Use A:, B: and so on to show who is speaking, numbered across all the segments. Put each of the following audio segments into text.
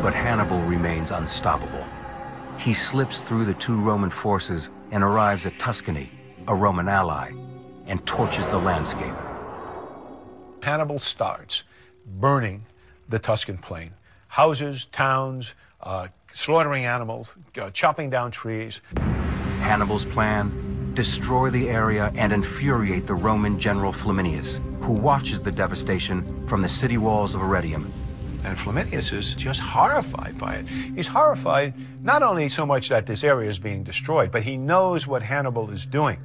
A: But Hannibal remains unstoppable. He slips through the two Roman forces and arrives at Tuscany, a Roman ally, and torches the landscape.
B: Hannibal starts burning the Tuscan plain. Houses, towns, slaughtering animals, chopping down trees.
A: Hannibal's plan: destroy the area and infuriate the Roman general Flaminius, who watches the devastation from the city walls of Arretium.
B: And Flaminius is just horrified by it. He's horrified not only so much that this area is being destroyed, but he knows what Hannibal is doing.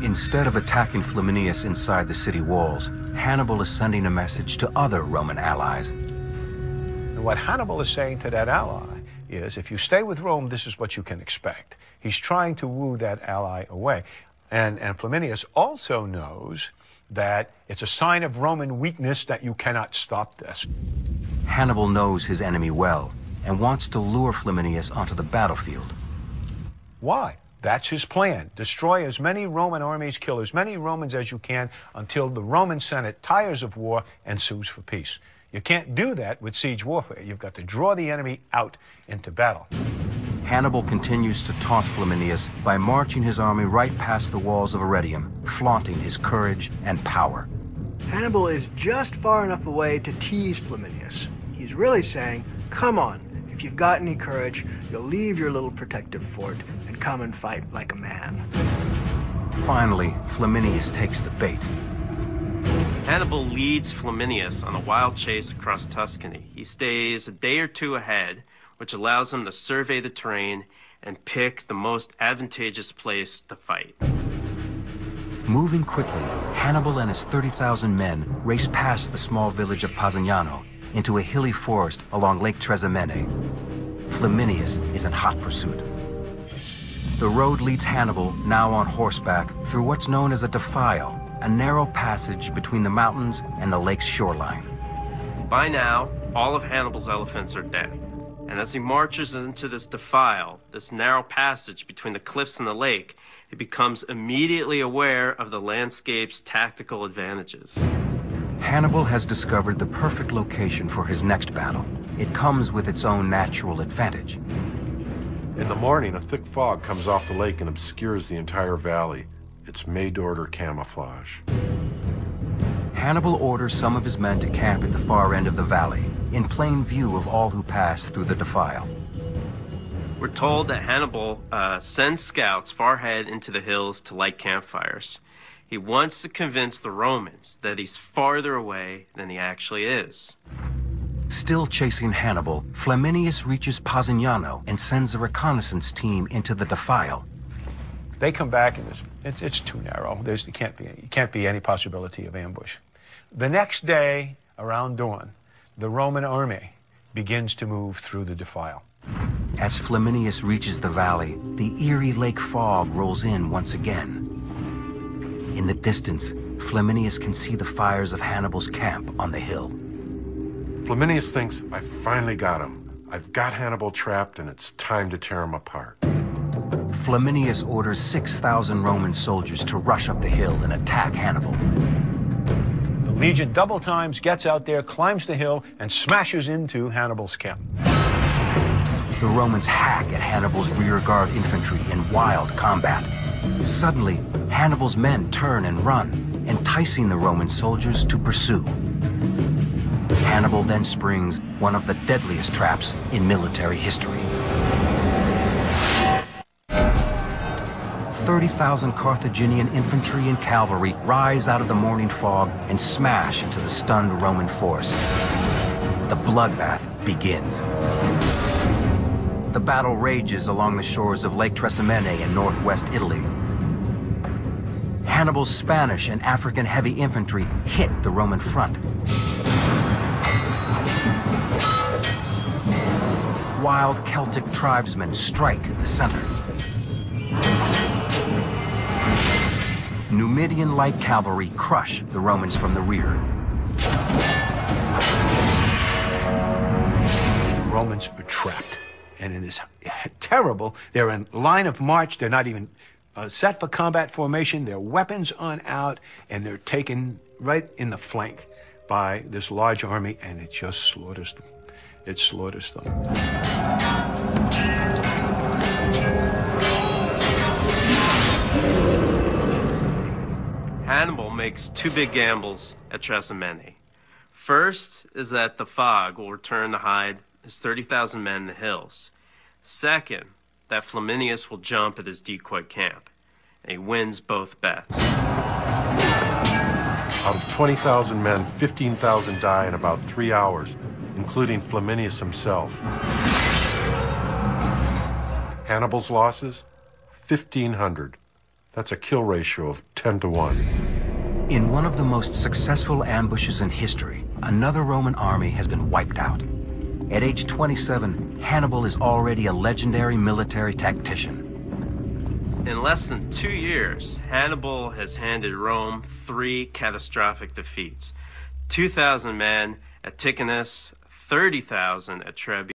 A: Instead of attacking Flaminius inside the city walls, Hannibal is sending a message to other Roman allies.
B: And what Hannibal is saying to that ally is, if you stay with Rome, this is what you can expect. He's trying to woo that ally away. And Flaminius also knows that it's a sign of Roman weakness that you cannot stop this.
A: Hannibal knows his enemy well and wants to lure Flaminius onto the battlefield.
B: Why? That's his plan. Destroy as many Roman armies, kill as many Romans as you can until the Roman Senate tires of war and sues for peace. You can't do that with siege warfare. You've got to draw the enemy out into battle.
A: Hannibal continues to taunt Flaminius by marching his army right past the walls of Arretium, flaunting his courage and power.
C: Hannibal is just far enough away to tease Flaminius. He's really saying, come on, if you've got any courage, you'll leave your little protective fort and come and fight like a man.
A: Finally, Flaminius takes the bait.
D: Hannibal leads Flaminius on a wild chase across Tuscany. He stays a day or two ahead, which allows him to survey the terrain and pick the most advantageous place to fight.
A: Moving quickly, Hannibal and his 30,000 men race past the small village of Pasignano into a hilly forest along Lake Trasimene. Flaminius is in hot pursuit. The road leads Hannibal, now on horseback, through what's known as a defile, a narrow passage between the mountains and the lake's shoreline.
D: By now, all of Hannibal's elephants are dead. And as he marches into this defile, this narrow passage between the cliffs and the lake, he becomes immediately aware of the landscape's tactical advantages.
A: Hannibal has discovered the perfect location for his next battle. It comes with its own natural advantage.
E: In the morning, a thick fog comes off the lake and obscures the entire valley. It's made-to-order camouflage.
A: Hannibal orders some of his men to camp at the far end of the valley, in plain view of all who pass through the defile.
D: We're told that Hannibal sends scouts far ahead into the hills to light campfires. He wants to convince the Romans that he's farther away than he actually is.
A: Still chasing Hannibal, Flaminius reaches Pasignano and sends a reconnaissance team into the defile.
B: They come back and it's too narrow. There can't be any possibility of ambush. The next day, around dawn, the Roman army begins to move through the defile.
A: As Flaminius reaches the valley, the eerie lake fog rolls in once again. In the distance, Flaminius can see the fires of Hannibal's camp on the hill.
E: Flaminius thinks, I finally got him. I've got Hannibal trapped and it's time to tear him apart.
A: Flaminius orders 6,000 Roman soldiers to rush up the hill and attack Hannibal.
B: The legion double times, gets out there, climbs the hill, and smashes into Hannibal's camp.
A: The Romans hack at Hannibal's rear guard infantry in wild combat. Suddenly, Hannibal's men turn and run, enticing the Roman soldiers to pursue. Hannibal then springs one of the deadliest traps in military history. 30,000 Carthaginian infantry and cavalry rise out of the morning fog and smash into the stunned Roman force. The bloodbath begins. The battle rages along the shores of Lake Trasimene in northwest Italy. Hannibal's Spanish and African heavy infantry hit the Roman front. Wild Celtic tribesmen strike the center. Numidian light cavalry crush the Romans from the rear.
B: The Romans are trapped. And it is terrible. They're in line of march. They're not even set for combat formation. Their weapons on out, and they're taken right in the flank by this large army, and it just slaughters them. it slaughters them.
D: Hannibal makes two big gambles at Trasimene. First is that the fog will return to hide his 30,000 men in the hills. Second, that Flaminius will jump at his decoy camp, and he wins both bets.
E: Out of 20,000 men, 15,000 die in about 3 hours, including Flaminius himself. Hannibal's losses? 1,500. That's a kill ratio of 10 to 1.
A: In one of the most successful ambushes in history, another Roman army has been wiped out. At age 27, Hannibal is already a legendary military tactician.
D: In less than 2 years, Hannibal has handed Rome 3 catastrophic defeats. 2,000 men at Ticinus, 30,000 at Trebi.